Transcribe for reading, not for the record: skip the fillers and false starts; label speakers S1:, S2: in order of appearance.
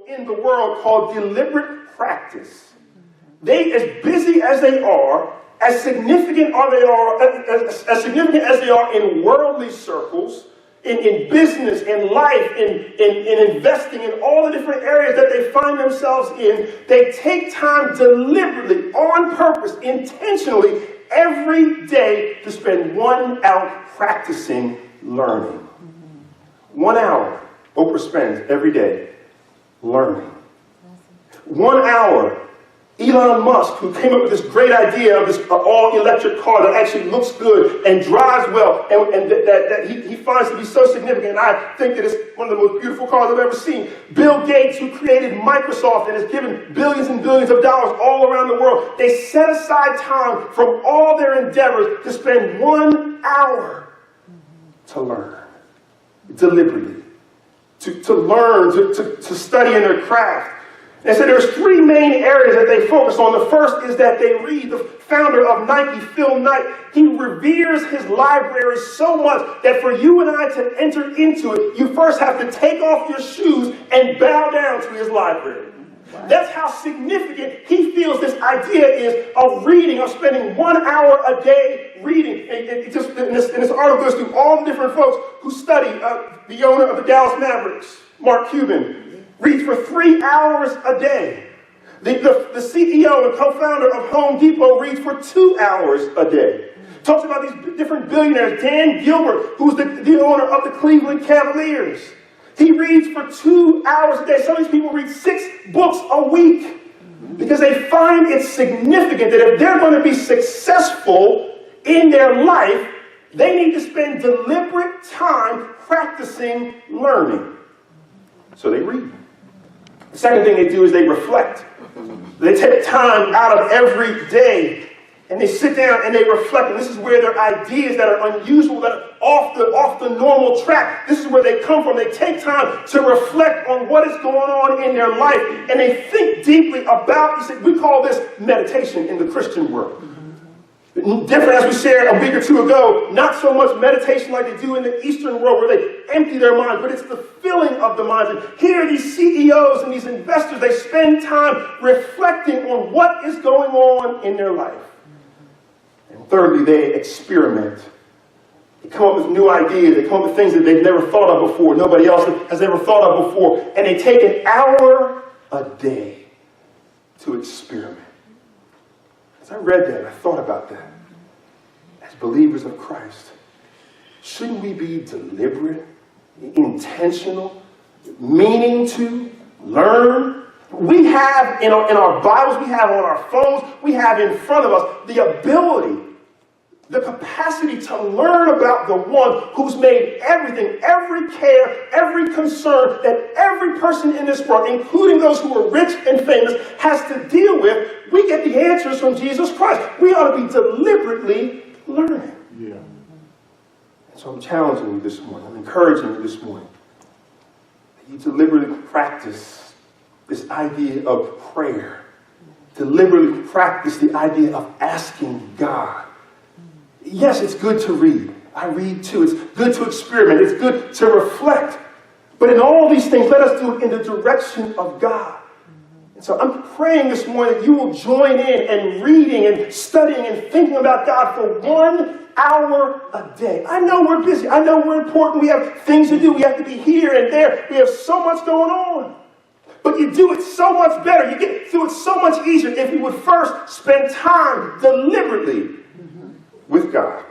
S1: in the world called deliberate practice. They, as busy as they are, as significant as significant as they are in worldly circles, in business, in life, in investing, in all the different areas that they find themselves in, they take time deliberately, on purpose, intentionally, every day to spend 1 hour practicing learning. 1 hour Oprah spends every day learning. 1 hour Elon Musk, who came up with this great idea of this all-electric car that actually looks good and drives well, and that he finds to be so significant, and I think that it's one of the most beautiful cars I've ever seen. Bill Gates, who created Microsoft and has given billions and billions of dollars all around the world, they set aside time from all their endeavors to spend 1 hour to learn, deliberately, to learn, to study in their craft. And so there's 3 main areas that they focus on. The first is that they read. The founder of Nike, Phil Knight, he reveres his library so much that for you and I to enter into it, you first have to take off your shoes and bow down to his library. Wow. That's how significant he feels this idea is of reading, of spending 1 hour a day reading. And this article goes through all the different folks who study. The owner of the Dallas Mavericks, Mark Cuban, reads for 3 hours a day. The CEO and co-founder of Home Depot reads for 2 hours a day. Talks about these different billionaires. Dan Gilbert, who's the owner of the Cleveland Cavaliers. He reads for 2 hours a day. Some of these people read 6 books a week because they find it significant that if they're going to be successful in their life, they need to spend deliberate time practicing learning. So they read. The second thing they do is they reflect. They take time out of every day and they sit down and they reflect. And this is where their ideas that are unusual, that are off the normal track, this is where they come from. They take time to reflect on what is going on in their life. And they think deeply about, we call this meditation in the Christian world. Different, as we shared a week or 2 ago, not so much meditation like they do in the Eastern world where they empty their minds, but it's the filling of the minds. And here these CEOs and these investors, they spend time reflecting on what is going on in their life. And thirdly, they experiment. They come up with new ideas. They come up with things that they've never thought of before, nobody else has ever thought of before. And they take an hour a day to experiment. As I read that, I thought about that. As believers of Christ, shouldn't we be deliberate, intentional, meaning to learn? We have in our Bibles, we have on our phones, we have in front of us the ability, the capacity to learn about the one who's made everything, every care, every concern that every person in this world, including those who are rich and famous, has to deal with. We get the answers from Jesus Christ. We ought to be deliberately learning. Yeah. And so I'm challenging you this morning. I'm encouraging you this morning that you deliberately practice this idea of prayer. Deliberately practice the idea of asking God. Yes, it's good to read. I read too. It's good to experiment. It's good to reflect. But in all these things, let us do it in the direction of God. And so I'm praying this morning that you will join in and reading and studying and thinking about God for 1 hour a day. I know we're busy. I know we're important. We have things to do. We have to be here and there. We have so much going on. But you do it so much better. You get through it so much easier if you would first spend time deliberately with God.